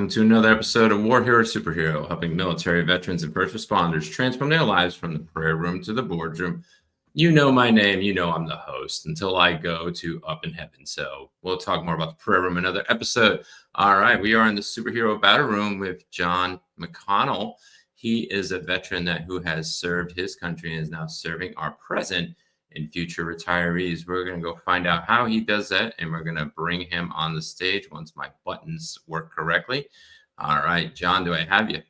welcome to another episode of War Hero Superhero, helping military veterans and first responders transform their lives from the prayer room to the boardroom. You know my name, you know I'm the host until I go to up in heaven. So we'll talk more about the prayer room in another episode. All right, we are in the superhero battle room with John McConnell. He is a veteran who has served his country and is now serving our present and future retirees. We're going to go find out how he does that, and we're going to bring him on the stage once my buttons work correctly. All right, John, do I have you?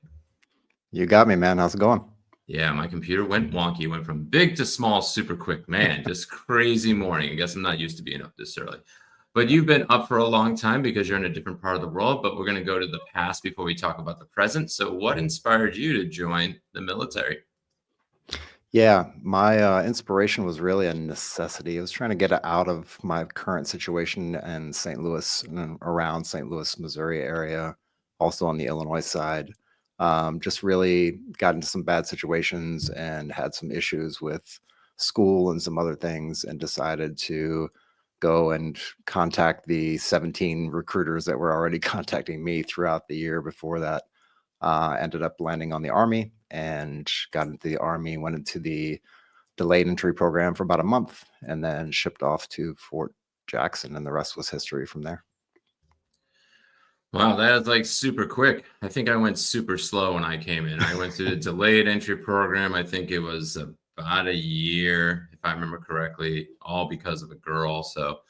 You got me, man. How's it going? Yeah, my computer went wonky, went from big to small super quick. Man, just crazy morning. I guess I'm not used to being up this early. But you've been up for a long time because you're in a different part of the world, but we're going to go to the past before we talk about the present. So what inspired you to join the military? Yeah, my inspiration was really a necessity. I was trying to get out of my current situation in St. Louis and around St. Louis, Missouri area, also on the Illinois side. Just really got into some bad situations and had some issues with school and some other things, and decided to go and contact the 17 recruiters that were already contacting me throughout the year before that. Ended up landing on the Army and got into the Army, went into the delayed entry program for about a month, and then shipped off to Fort Jackson, and the rest was history from there. Wow, that is like super quick. I think I went super slow when I came in. I went through the delayed entry program. I think it was about a year, if I remember correctly, all because of a girl. So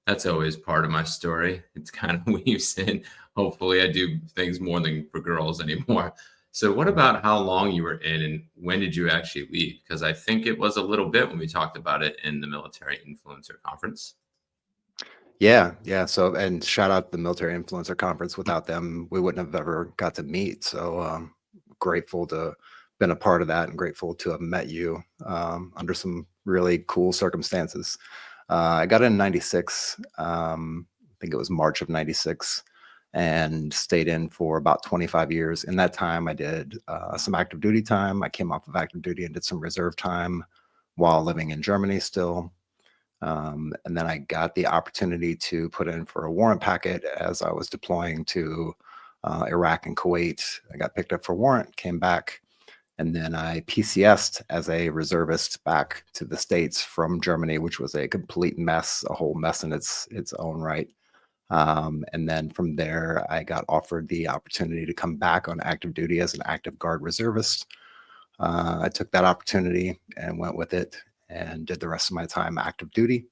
that's always part of my story. It's kind of weaves in. Hopefully, I do things more than for girls anymore. So, what about how long you were in and when did you actually leave? Because I think it was a little bit when we talked about it in the military influencer conference. Yeah. So, and shout out to the Military Influencer Conference. Without them, we wouldn't have ever got to meet. So, grateful to been a part of that, and grateful to have met you under some really cool circumstances. I got in '96. I think it was March of '96, and stayed in for about 25 years. In that time, I did some active duty time. I came off of active duty and did some reserve time while living in Germany still. And then I got the opportunity to put in for a warrant packet as I was deploying to Iraq and Kuwait. I got picked up for warrant, came back, and then I PCSed as a reservist back to the States from Germany, which was a complete mess, a whole mess in its own right. And then from there, I got offered the opportunity to come back on active duty as an active guard reservist. I took that opportunity and went with it, and did the rest of my time active duty.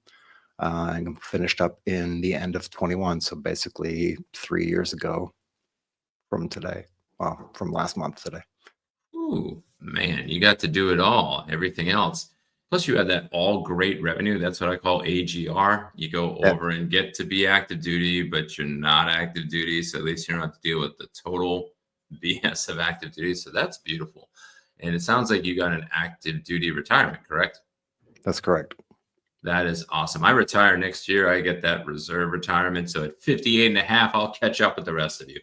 And finished up in the end of 21. So basically 3 years ago from today. Well, from last month today. Ooh, man, you got to do it all, everything else. Plus, you had that all great revenue. That's what I call AGR. You go Yeah, over and get to be active duty, but you're not active duty. So at least you don't have to deal with the total BS of active duty. So that's beautiful. And it sounds like you got an active duty retirement, correct? that's correct. That is awesome. I retire next year. I get that reserve retirement. So at 58 and a half, I'll catch up with the rest of you.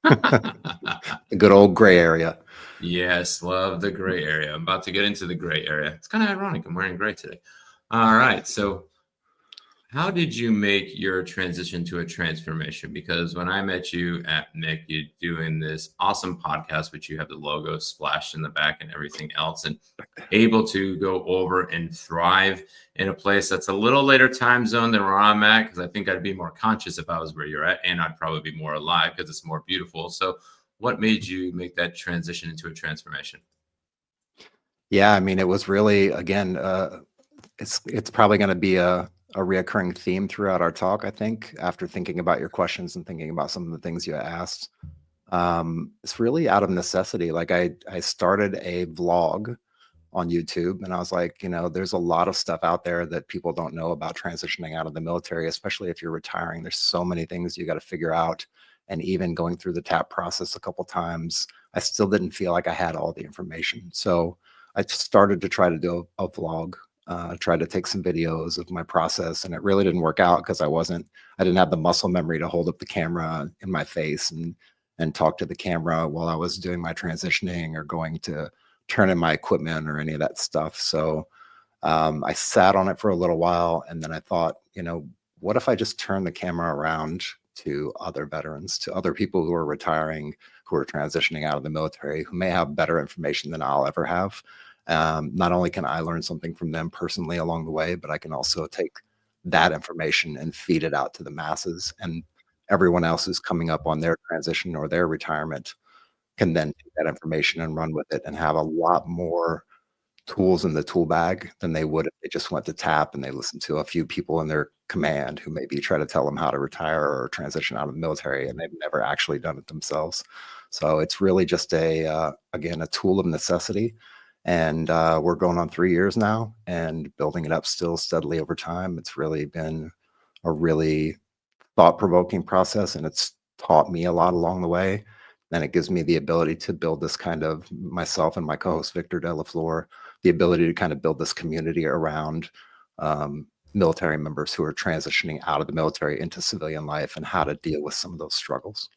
The good old gray area. Yes, love the gray area. I'm about to get into the gray area. It's kind of ironic. I'm wearing gray today. All right. So, how did you make your transition to a transformation? Because when I met you at Mick, you're doing this awesome podcast, which you have the logo splashed in the back and everything else, and able to go over and thrive in a place that's a little later time zone than where I'm at. Because I think I'd be more conscious if I was where you're at, and I'd probably be more alive because it's more beautiful. So, what made you make that transition into a transformation? Yeah, I mean, it was really, again, it's probably going to be a reoccurring theme throughout our talk, I think, after thinking about your questions and thinking about some of the things you asked. It's really out of necessity. Like I started a vlog on YouTube, and I was like, there's a lot of stuff out there that people don't know about transitioning out of the military, especially if you're retiring. There's so many things you got to figure out. And even going through the TAP process a couple times, I still didn't feel like I had all the information. So I started to try to do a vlog, tried to take some videos of my process, and it really didn't work out because I didn't have the muscle memory to hold up the camera in my face and talk to the camera while I was doing my transitioning or going to turn in my equipment or any of that stuff. So I sat on it for a little while, and then I thought, what if I just turn the camera around to other veterans, to other people who are retiring, who are transitioning out of the military, who may have better information than I'll ever have. Not only can I learn something from them personally along the way, but I can also take that information and feed it out to the masses. And everyone else who's coming up on their transition or their retirement can then take that information and run with it and have a lot more tools in the tool bag than they would if they just went to TAP and they listened to a few people in their command who maybe try to tell them how to retire or transition out of the military, and they've never actually done it themselves. So it's really just again, a tool of necessity. And we're going on 3 years now and building it up still steadily over time. It's really been a really thought-provoking process, and it's taught me a lot along the way. And it gives me the ability to build this kind of, myself and my co-host Victor Delafleur, the ability to kind of build this community around military members who are transitioning out of the military into civilian life and how to deal with some of those struggles.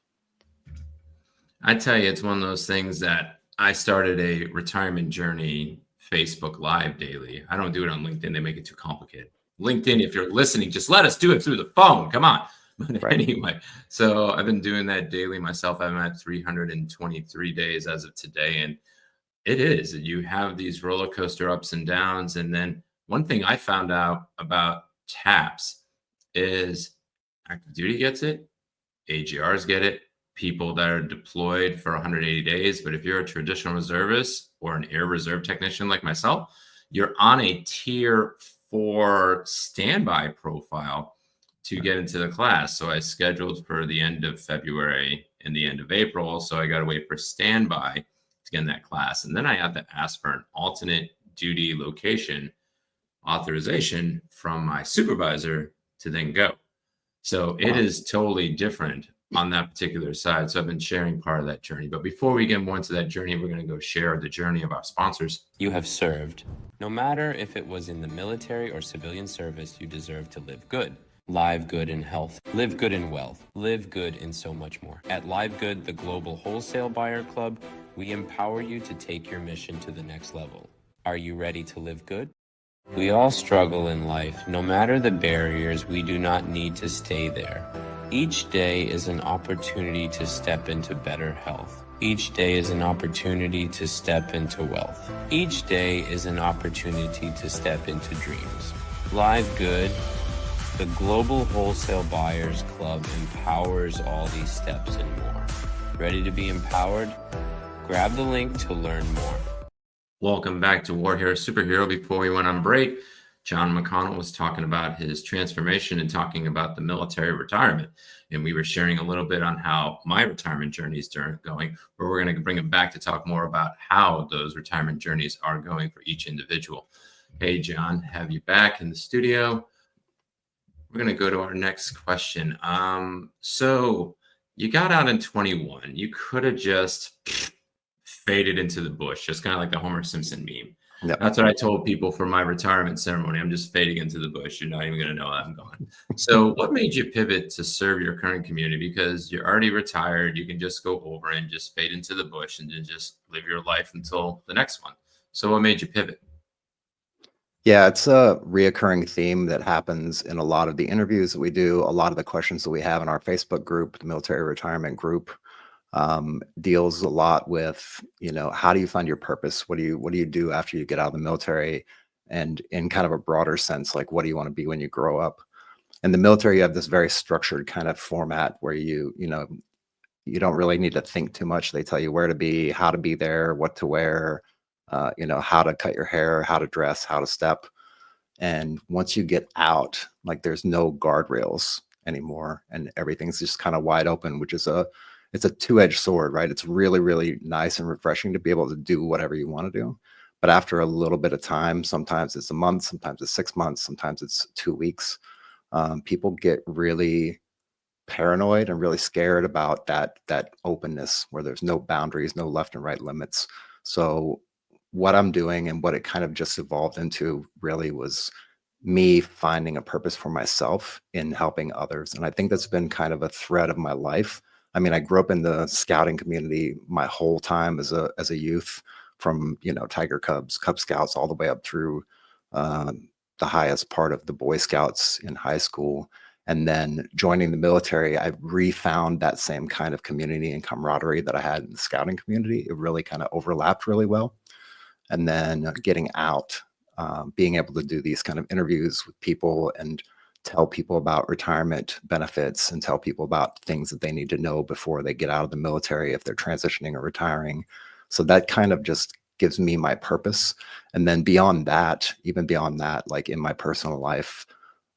I tell you, it's one of those things that I started a retirement journey Facebook Live daily. I don't do it on LinkedIn. They make it too complicated. LinkedIn, if you're listening, just let us do it through the phone. Come on. But Right. anyway, so I've been doing that daily myself. I'm at 323 days as of today. And it is, you have these roller coaster ups and downs. And then one thing I found out about TAPS is active duty gets it, AGRs get it, people that are deployed for 180 days. But if you're a traditional reservist or an air reserve technician like myself, you're on a tier 4 standby profile to get into the class. So I scheduled for the end of February and the end of April. So I got to wait for standby to get in that class. And then I have to ask for an alternate duty location authorization from my supervisor to then go. So it is totally different on that particular side. So I've been sharing part of that journey. But before we get more into that journey, we're going to go share the journey of our sponsors. You have served. No matter if it was in the military or civilian service, you deserve to live good. Live good in health, live good in wealth, live good in so much more. At Live Good, the global wholesale buyer club, we empower you to take your mission to the next level. Are you ready to live good? We all struggle in life. No matter the barriers, we do not need to stay there. Each day is an opportunity to step into better health. Each day is an opportunity to step into wealth. Each day is an opportunity to step into dreams. Live Good, the Global Wholesale Buyers Club, empowers all these steps and more. Ready to be empowered? Grab the link to learn more. Welcome back to War Hero Superhero. Before we went on break, John McConnell was talking about his transformation and talking about the military retirement. And we were sharing a little bit on how my retirement journeys are going, but we're going to bring him back to talk more about how those retirement journeys are going for each individual. Hey, John, have you back in the studio? We're going to go to our next question. So you got out in 21. You could have just faded into the bush, just kind of like the Homer Simpson meme. Yep. That's what I told people for my retirement ceremony. I'm just fading into the bush. You're not even going to know I'm gone. So what made you pivot to serve your current community? Because you're already retired. You can just go over and just fade into the bush and then just live your life until the next one. So what made you pivot? Yeah, it's a reoccurring theme that happens in a lot of the interviews that we do, a lot of the questions that we have in our Facebook group, the military retirement group, deals a lot with, how do you find your purpose? What do you do after you get out of the military? And in kind of a broader sense, like, what do you want to be when you grow up? In the military, you have this very structured kind of format where you don't really need to think too much. They tell you where to be, how to be there, what to wear, how to cut your hair, how to dress, how to step. And once you get out, like, there's no guardrails anymore and everything's just kind of wide open, which is it's a two-edged sword, right? It's really, really nice and refreshing to be able to do whatever you want to do. But after a little bit of time, sometimes it's a month, sometimes it's 6 months, sometimes it's 2 weeks, people get really paranoid and really scared about that openness where there's no boundaries, no left and right limits. So what I'm doing and what it kind of just evolved into really was me finding a purpose for myself in helping others. And I think that's been kind of a thread of my life. I mean, I grew up in the scouting community my whole time as a youth, from, Tiger Cubs, Cub Scouts, all the way up through the highest part of the Boy Scouts in high school. And then joining the military, I refound that same kind of community and camaraderie that I had in the scouting community. It really kind of overlapped really well. And then getting out, being able to do these kind of interviews with people and tell people about retirement benefits and tell people about things that they need to know before they get out of the military if they're transitioning or retiring. So that kind of just gives me my purpose. And then beyond that, even beyond that, like in my personal life,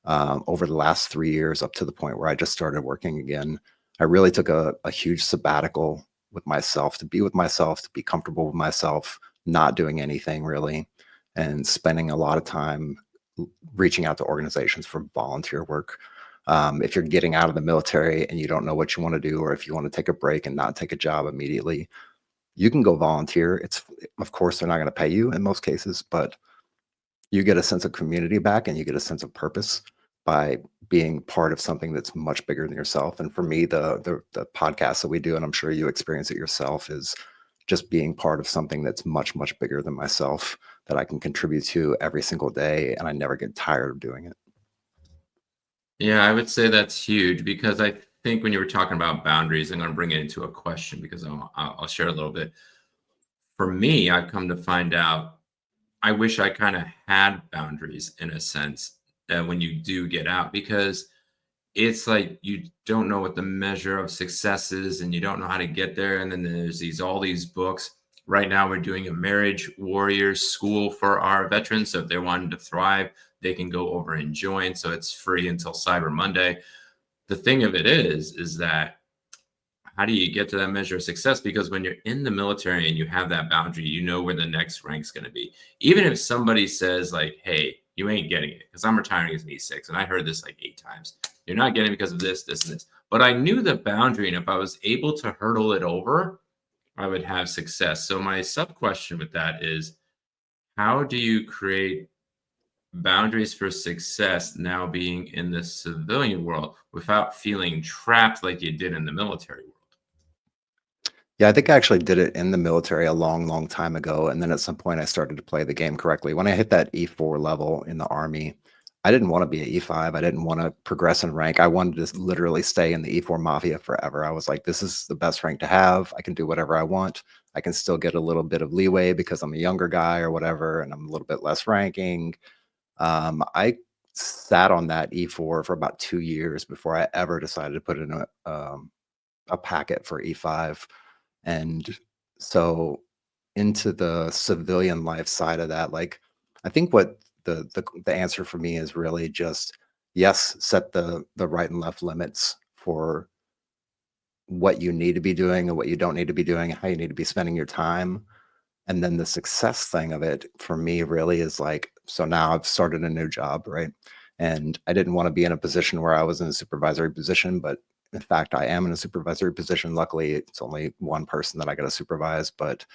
over the last 3 years, up to the point where I just started working again, I really took a huge sabbatical with myself, to be with myself, to be comfortable with myself, not doing anything really, and spending a lot of time reaching out to organizations for volunteer work. If you're getting out of the military and you don't know what you want to do, or if you want to take a break and not take a job immediately, you can go volunteer. It's, of course, they're not going to pay you in most cases, but you get a sense of community back and you get a sense of purpose by being part of something that's much bigger than yourself. And for me, the podcast that we do, and I'm sure you experience it yourself, is just being part of something that's much, much bigger than myself that I can contribute to every single day. And I never get tired of doing it. Yeah, I would say that's huge because I think when you were talking about boundaries, I'm going to bring it into a question because I'll share a little bit. For me, I've come to find out I wish I kind of had boundaries in a sense that when you do get out, because it's like you don't know what the measure of success is and you don't know how to get there. And then there's all these books. Right now, we're doing a marriage warriors school for our veterans. So if they're wanting to thrive, they can go over and join. So it's free until Cyber Monday. The thing of it is that how do you get to that measure of success? Because when you're in the military and you have that boundary, you know where the next rank's going to be. Even if somebody says like, hey, you ain't getting it because I'm retiring as an E6. And I heard this like 8 times. You're not getting it because of this, this, and this. But I knew the boundary. And if I was able to hurdle it over, I would have success. So my sub question with that is, how do you create boundaries for success now being in the civilian world without feeling trapped like you did in the military world? Yeah, I think I actually did it in the military a long, long time ago. And then at some point, I started to play the game correctly. When I hit that E4 level in the Army, I didn't want to be an E5. I didn't want to progress in rank. I wanted to literally stay in the E4 Mafia forever. I was like, this is the best rank to have. I can do whatever I want. I can still get a little bit of leeway because I'm a younger guy or whatever, and I'm a little bit less ranking. I sat on that E4 for about 2 years before I ever decided to put in a packet for E5. And so into the civilian life side of that, like I think what the answer for me is really just yes, set the right and left limits for what you need to be doing and what you don't need to be doing, how you need to be spending your time. And then the success thing of it for me really is like, so now I've started a new job, right? And I didn't want to be in a position where I was in a supervisory position, but in fact, I am in a supervisory position. Luckily, it's only one person that I got to supervise, but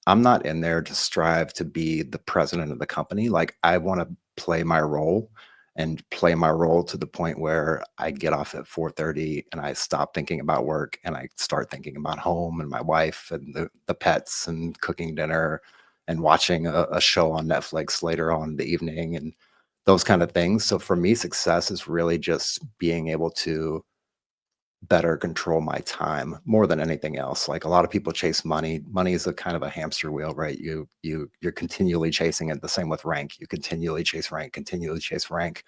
I'm not in there to strive to be the president of the company. Like I want to play my role and play my role to the point where I get off at 4:30 and I stop thinking about work and I start thinking about home and my wife and the pets and cooking dinner and watching a show on Netflix later on in the evening and those kind of things. So for me, success is really just being able to better control my time more than anything else. Like a lot of people chase money. Money is a kind of a hamster wheel, right? You're continually chasing it. The same with rank. You continually chase rank, continually chase rank.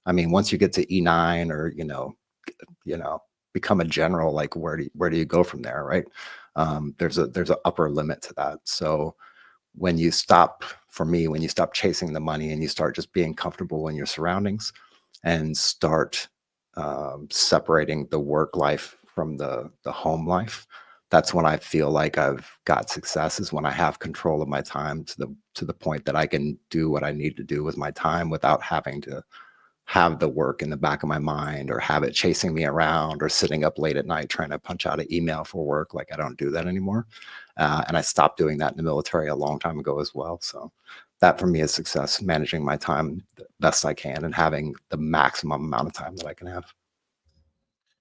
I mean, once you get to E9 or you know, become a general, like where do you go from there, right? There's an upper limit to that. So when you stop, for me, when you stop chasing the money and you start just being comfortable in your surroundings and start separating the work life from the home life, that's when I feel like I've got success, is when I have control of my time to the point that I can do what I need to do with my time without having to have the work in the back of my mind or have it chasing me around or sitting up late at night trying to punch out an email for work. Like I don't do that anymore. And I stopped doing that in the military a long time ago as well. So that for me is success, managing my time the best I can and having the maximum amount of time that I can have.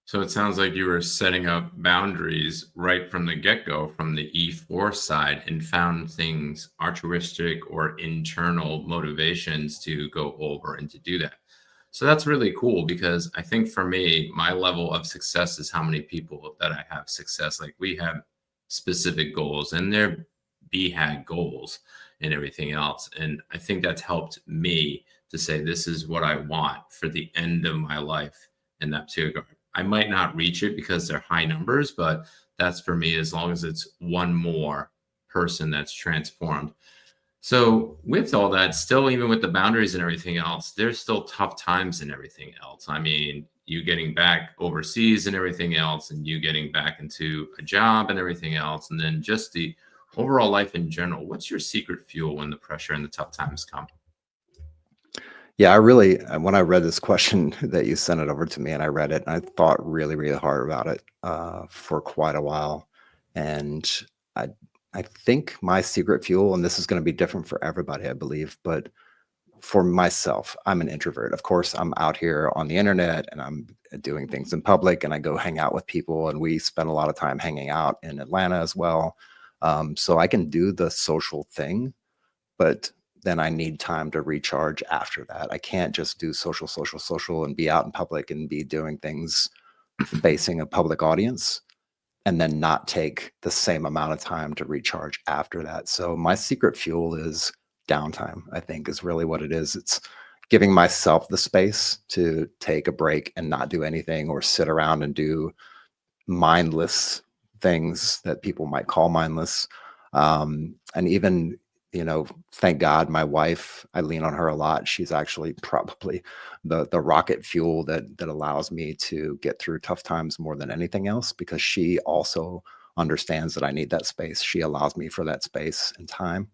So it sounds like you were setting up boundaries right from the get-go, from the E4 side, and found things altruistic or internal motivations to go over and to do that. So that's really cool because I think for me, my level of success is how many people that I have success. Like we have specific goals and their B had goals and everything else. And I think that's helped me to say, this is what I want for the end of my life in that particular. I might not reach it because they're high numbers, but that's for me as long as it's one more person that's transformed. So with all that, still, even with the boundaries and everything else, there's still tough times and everything else. I mean, you getting back overseas and everything else, and you getting back into a job and everything else, and then just the overall life in general. What's your secret fuel when the pressure and the tough times come? Yeah, I really, when I read this question that you sent it over to me and I read it, and I thought really, really hard about it for quite a while. And I, I think my secret fuel, and this is going to be different for everybody, I believe, but for myself, I'm an introvert. Of course, I'm out here on the internet and I'm doing things in public and I go hang out with people, and we spend a lot of time hanging out in Atlanta as well. So I can do the social thing, but then I need time to recharge after that. I can't just do social, social, social and be out in public and be doing things facing a public audience and then not take the same amount of time to recharge after that. So my secret fuel is downtime, I think is really what it is. It's giving myself the space to take a break and not do anything or sit around and do mindless things that people might call mindless. And even, thank God my wife, I lean on her a lot. She's actually probably the rocket fuel that allows me to get through tough times more than anything else, because she also understands that I need that space. She allows me for that space and time.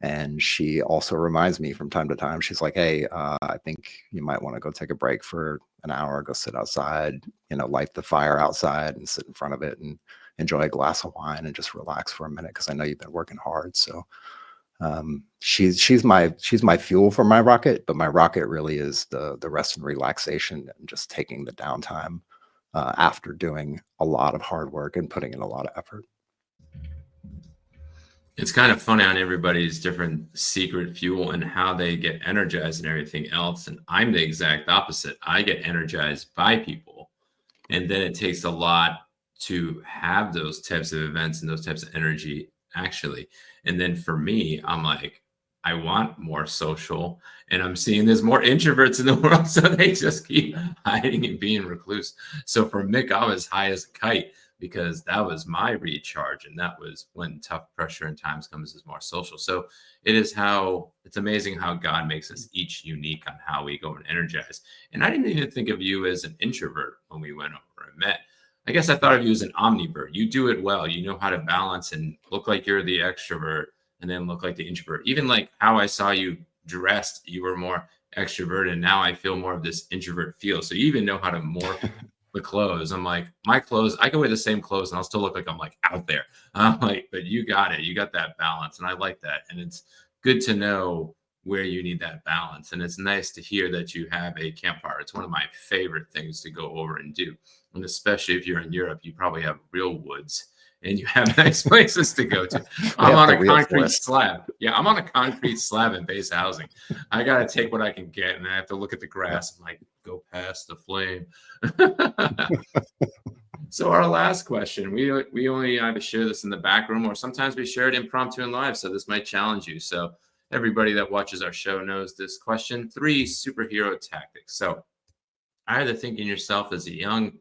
And she also reminds me from time to time, she's like, hey, I think you might want to go take a break for an hour, go sit outside, light the fire outside and sit in front of it and enjoy a glass of wine and just relax for a minute, because I know you've been working hard. So she's my fuel for my rocket, but my rocket really is the rest and relaxation and just taking the downtime after doing a lot of hard work and putting in a lot of effort. It's kind of funny on everybody's different secret fuel and how they get energized and everything else. And I'm the exact opposite. I get energized by people. And then it takes a lot to have those types of events and those types of energy, actually. And then for me, I'm like, I want more social. And I'm seeing there's more introverts in the world. So they just keep hiding and being recluse. So for Mick, I was high as a kite, because that was my recharge. And that was when tough pressure and times comes is more social. So it's amazing how God makes us each unique on how we go and energize. And I didn't even think of you as an introvert when we went over and met. I guess I thought of you as an omnivert. You do it well. You know how to balance and look like you're the extrovert and then look like the introvert. Even like how I saw you dressed, you were more extrovert, and now I feel more of this introvert feel. So you even know how to morph the clothes. I'm like, my clothes, I can wear the same clothes and I'll still look like I'm like out there. I'm like, but you got it. You got that balance. And I like that. And it's good to know where you need that balance. And it's nice to hear that you have a campfire. It's one of my favorite things to go over and do. And especially if you're in Europe, you probably have real woods and you have nice places to go to. I'm on a concrete slab. Yeah, I'm on a concrete slab in base housing. I got to take what I can get, and I have to look at the grass and like go past the flame. So our last question, we only either share this in the back room or sometimes we share it impromptu and live. So this might challenge you. So everybody that watches our show knows this question: 3 superhero tactics. So either thinking yourself as a young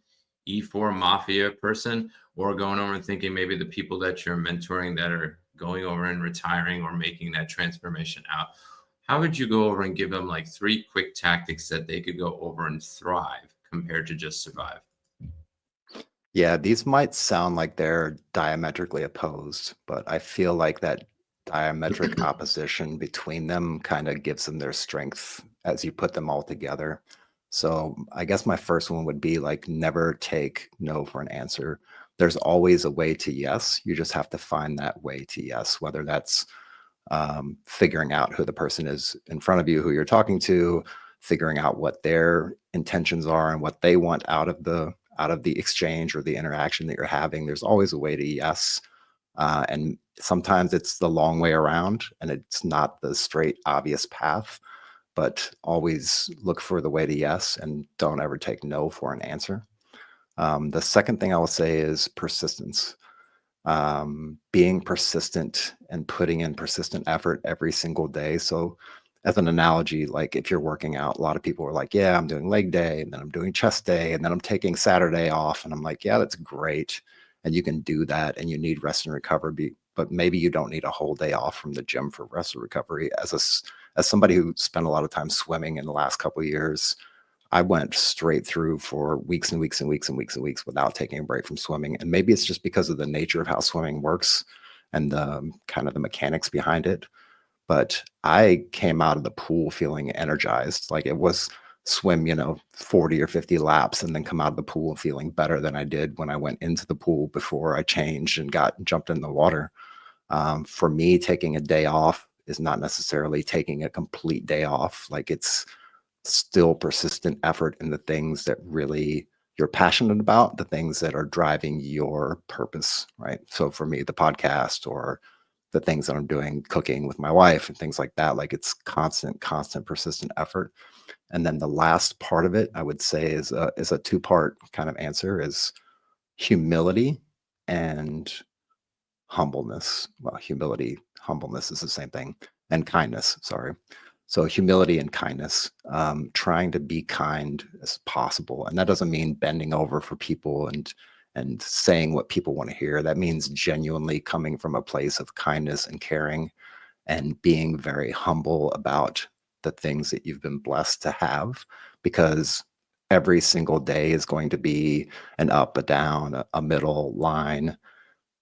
E4 mafia person, or going over and thinking maybe the people that you're mentoring that are going over and retiring or making that transformation out. How would you go over and give them like 3 quick tactics that they could go over and thrive compared to just survive? Yeah, these might sound like they're diametrically opposed, but I feel like that diametric opposition between them kind of gives them their strength as you put them all together. So I guess my first one would be like, never take no for an answer. There's always a way to yes. You just have to find that way to yes, whether that's figuring out who the person is in front of you, who you're talking to, figuring out what their intentions are and what they want out of the exchange or the interaction that you're having. There's always a way to yes. And sometimes it's the long way around and it's not the straight, obvious path. but always look for the way to yes and don't ever take no for an answer. The second thing I will say is persistence. Being persistent and putting in persistent effort every single day. So, as an analogy, like if you're working out, a lot of people are like, yeah, I'm doing leg day, and then I'm doing chest day, and then I'm taking Saturday off. And I'm like, yeah, that's great. And you can do that, and you need rest and recovery, but maybe you don't need a whole day off from the gym for rest and recovery. As somebody who spent a lot of time swimming in the last couple of years, I went straight through for weeks and weeks and weeks and weeks and weeks without taking a break from swimming. And maybe it's just because of the nature of how swimming works and the kind of the mechanics behind it. But I came out of the pool feeling energized. Like it was swim, 40 or 50 laps and then come out of the pool feeling better than I did when I went into the pool before I changed and jumped in the water. For me, taking a day off is not necessarily taking a complete day off. Like it's still persistent effort in the things that really you're passionate about, the things that are driving your purpose, right? So for me, the podcast or the things that I'm doing, cooking with my wife and things like that, like it's constant, persistent effort. And then the last part of it, I would say is a two-part kind of answer is humility and humbleness. Well, humility, humbleness is the same thing, and kindness. Sorry. So humility and kindness, trying to be kind as possible, and that doesn't mean bending over for people and saying what people want to hear. That means genuinely coming from a place of kindness and caring, and being very humble about the things that you've been blessed to have, because every single day is going to be an up, a down, a middle line,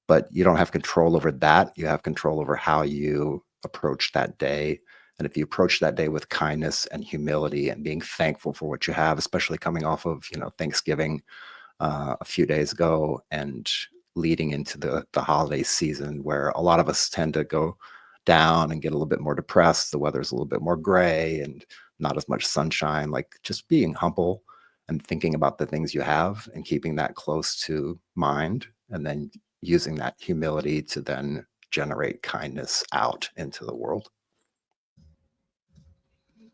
but you don't have control over that. You have control over how you approach that day. And if you approach that day with kindness and humility and being thankful for what you have, especially coming off of, Thanksgiving a few days ago and leading into the holiday season, where a lot of us tend to go down and get a little bit more depressed. The weather's a little bit more gray and not as much sunshine. Like just being humble and thinking about the things you have and keeping that close to mind, and then using that humility to then generate kindness out into the world.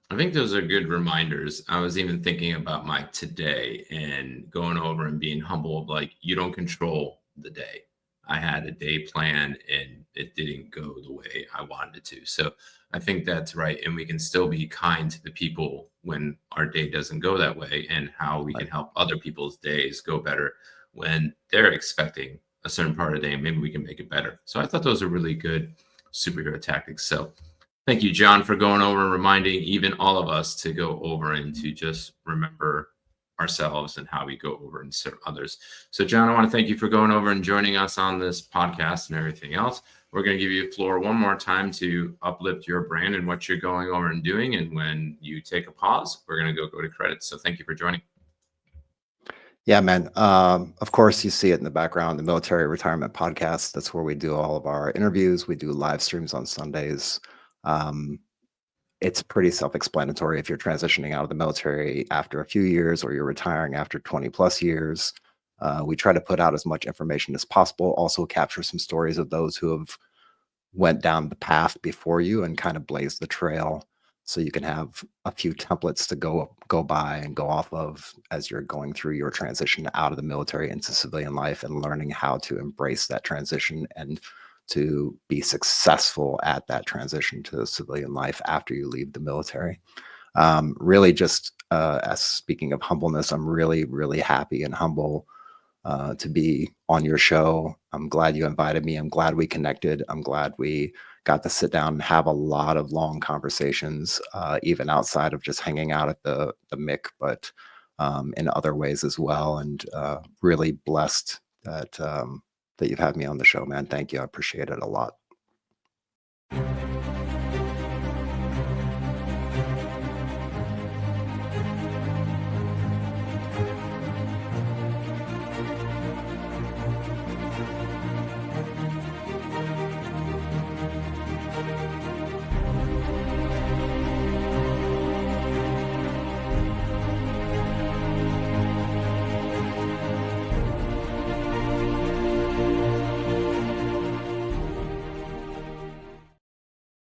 I think those are good reminders. I was even thinking about my today and going over and being humble. Like you don't control the day. I had a day plan and it didn't go the way I wanted it to. So I think that's right. And we can still be kind to the people when our day doesn't go that way, and how we can help other people's days go better when they're expecting a certain part of the day. Maybe we can make it better. So I thought those are really good superhero tactics. So thank you, John, for going over and reminding even all of us to go over and to just remember ourselves and how we go over and serve others. So, John, I want to thank you for going over and joining us on this podcast and everything else. We're going to give you the floor one more time to uplift your brand and what you're going over and doing. And when you take a pause, we're going to go to credits. So thank you for joining. Yeah, man. Of course, you see it in the background, the Military Retirement Podcast. That's where we do all of our interviews. We do live streams on Sundays. It's pretty self-explanatory if you're transitioning out of the military after a few years or you're retiring after 20 plus years. We try to put out as much information as possible, also capture some stories of those who have went down the path before you and kind of blaze the trail, so you can have a few templates to go by and go off of as you're going through your transition out of the military into civilian life, and learning how to embrace that transition and to be successful at that transition to civilian life after you leave the military. Really just as speaking of humbleness, I'm really, really happy and humble to be on your show. I'm glad you invited me. I'm glad we connected. I'm glad we got to sit down and have a lot of long conversations, even outside of just hanging out at the MIC, but in other ways as well. And really blessed that you've had me on the show, man. Thank you. I appreciate it a lot.